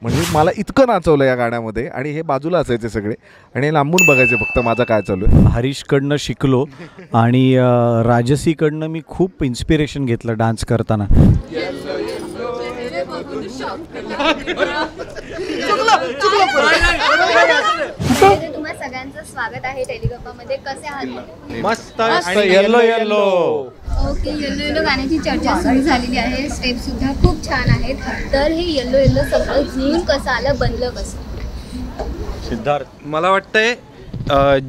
म्हणजे मला इतकं नाचवलं या गाण्यामध्ये आणि हे बाजूला असायचे सगळे आणि लांबून बघायचे फक्त माझा काय चालू आहे. हरीशकडनं शिकलो आणि राजसीकडनं मी खूप इन्स्पिरेशन घेतलं डान्स करताना. तुम्हा सगळ्यांचं स्वागत आहे टेलिगप्पामध्ये. कसे आहात? मस्त yellow yellow. Okay, yellow yellow गाण्याची चर्चा सुरू झालेली आहे. स्टेप सुद्धा खूप छान आहेत. तर हे येलो येलो सगळं जुळून कसं आलं, बनलं कसं? सिद्धार्थ, मला वाटतंय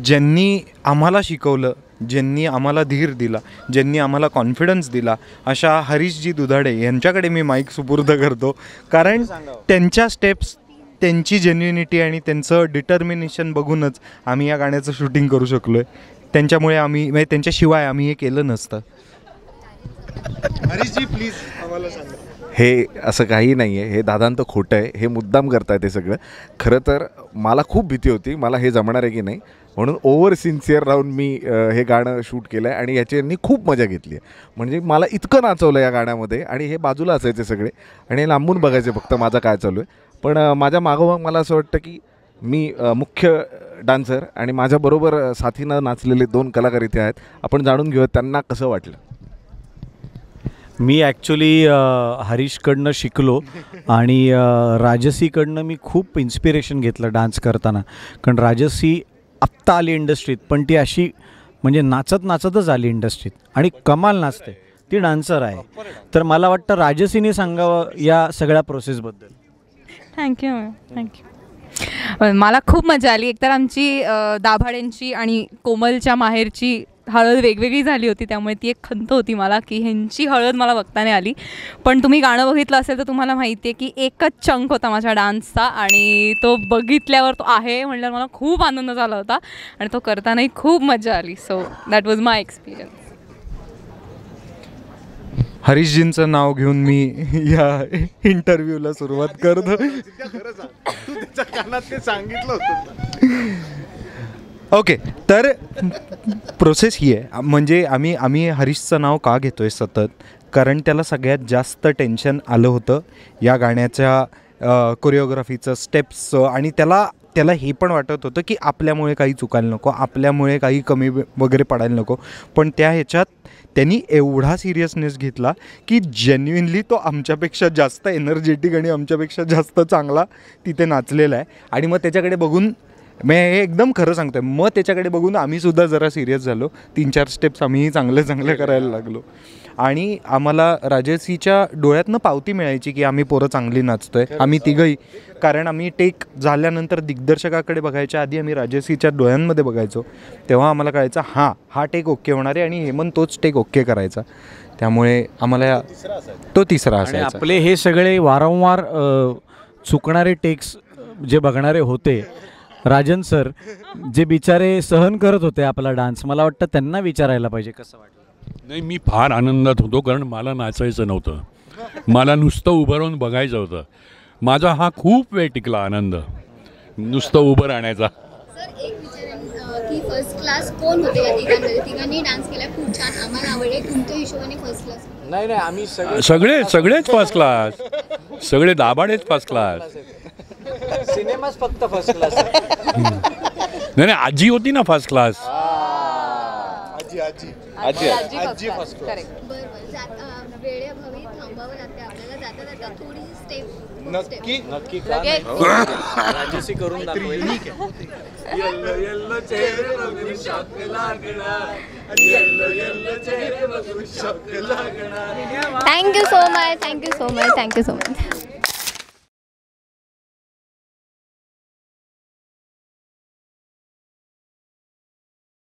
ज्यांनी आम्हाला शिकवलं, ज्यांनी आम्हाला धीर दिला, ज्यांनी आम्हाला कॉन्फिडन्स दिला, अशा हरीशजी दुधाडे यांच्याकडे मी माईक सुपूर्द करतो. कारण त्यांच्या स्टेप्स, त्यांची जेन्युनिटी आणि त्यांचं डिटर्मिनेशन बघूनच आम्ही या गाण्याचं शूटिंग करू शकलो आहे. त्यांच्यामुळे आम्ही, म्हणजे त्यांच्याशिवाय आम्ही हे केलं नसतं. हरीशजी प्लीज आम्हाला सांगा. हे असं काही नाही आहे, हे दादांत खोटं आहे. हे मुद्दाम करताय ते सगळं. खरं तर मला खूप भीती होती, मला हे जमणार आहे की नाही, म्हणून ओव्हर सिन्सिअर राहून मी हे गाणं शूट केलं आहे आणि याची खूप मजा घेतली आहे. म्हणजे मला इतकं नाचवलं या गाण्यामध्ये आणि हे बाजूला असायचे सगळे आणि लांबून बघायचे फक्त माझा काय चालू आहे. पण माझ्या मागोमाग मला असं वाटतं की मी मुख्य डान्सर आणि माझ्याबरोबर साथीनं नाचलेले 2 कलाकार इथे आहेत. आपण जाणून घेऊया त्यांना कसं वाटलं. मी ॲक्च्युली हरीशकडनं शिकलो आणि राजसीकडनं मी खूप इन्स्पिरेशन घेतलं डान्स करताना. कारण राजसी आत्ता आली इंडस्ट्रीत, पण ती अशी म्हणजे नाचत नाचतच आली इंडस्ट्रीत आणि कमाल नाचते. ती डान्सर आहे. तर मला वाटतं राजसीने सांगावं या सगळ्या प्रोसेसबद्दल. Thank you ma'am, thank you. मला खूप मजा आली. एकतर आमची दाभाडेंची आणि कोमलच्या माहेरची हळद वेगवेगळी झाली होती, त्यामुळे ती एक खंत होती मला की ह्यांची हळद मला बघताना आली. पण तुम्ही गाणं बघितलं असेल तर तुम्हाला माहिती आहे की एकच चंक होता माझ्या डान्सचा आणि तो बघितल्यावर तो आहे म्हणल्यावर मला खूप आनंद झाला होता आणि तो करतानाही खूप मजा आली. So that was my experience. हरीशजींचं नाव घेऊन मी या इंटरव्ह्यूला सुरुवात करतो. तू त्याच्या कानात ते सांगितलं होतं. ओके, तर प्रोसेस ही आहे. म्हणजे आम्ही हरीशचं नाव का घेतो आहे सतत, कारण त्याला सगळ्यात जास्त टेन्शन आलं होतं या गाण्याच्या कोरिओग्राफीचं, स्टेप्सचं. आणि त्याला हे पण वाटत होतं की आपल्यामुळे काही चुकायला नको, आपल्यामुळे काही कमी वगैरे पडायला नको. पण त्या ह्याच्यात त्यांनी एवढा सिरियसनेस घेतला की जेन्युइनली तो आमच्यापेक्षा जास्त एनर्जेटिक आणि आमच्यापेक्षा जास्त चांगला तिथे नाचलेला आहे. आणि मग त्याच्याकडे बघून, मी हे एकदम खरं सांगतो आहे, मग त्याच्याकडे बघून आम्हीसुद्धा जरा सिरियस झालो. 3-4 स्टेप्स आम्हीही चांगले करायला लागलो. आणि आम्हाला राजसीच्या डोळ्यातनं पावती मिळायची की आम्ही पोरं चांगली नाचतो आहे, आम्ही तिघंही. कारण आम्ही टेक झाल्यानंतर दिग्दर्शकाकडे बघायच्या आधी आम्ही राजसीच्या डोळ्यांमध्ये बघायचो. तेव्हा आम्हाला कळायचं हा टेक ओके होणार आहे आणि हेमंत तोच टेक ओके करायचा. त्यामुळे आम्हाला तो तिसरा असायचा. आपले हे सगळे वारंवार चुकणारे टेक्स जे बघणारे होते, राजन सर जे बिचारे सहन करत होते आपला डान्स, मला वाटतं त्यांना विचारायला पाहिजे कसं वाटलं. नाही, मी फार आनंदात होतो कारण मला नाचायचं नव्हतं, मला नुसतं उभं राहून बघायचं होतं. माझा हा खूप वेळ टिकला आनंद, नुसतं उभं राहण्याचा. सर, एक विचारेन की फर्स्ट क्लास कोण होते या तिघांमध्ये? तिघांनी डान्स केला खूप छान, आम्हाला आवडले. तुमच्या हिशोबाने फर्स्ट क्लास? नाही, आम्ही सगळेच फर्स्ट क्लास, सगळे दाभाडेच फर्स्ट क्लास. सिनेमाच फक्त फर्स्ट क्लास. नाही, आजी होती ना फर्स्ट क्लास. आजी फर्स्ट क्लास. बरोबर. वेळेअभावी थांबावं लागते आपल्याला. जाता जाता थोडी स्टेप नक्की राजसी करून दाखवेल. येल्लो येल्लो चेहरे बघून शॉक लागणार, येल्लो येल्लो चेहरे बघून शॉक लागणार. Thank you so much, thank you so much, thank you so much.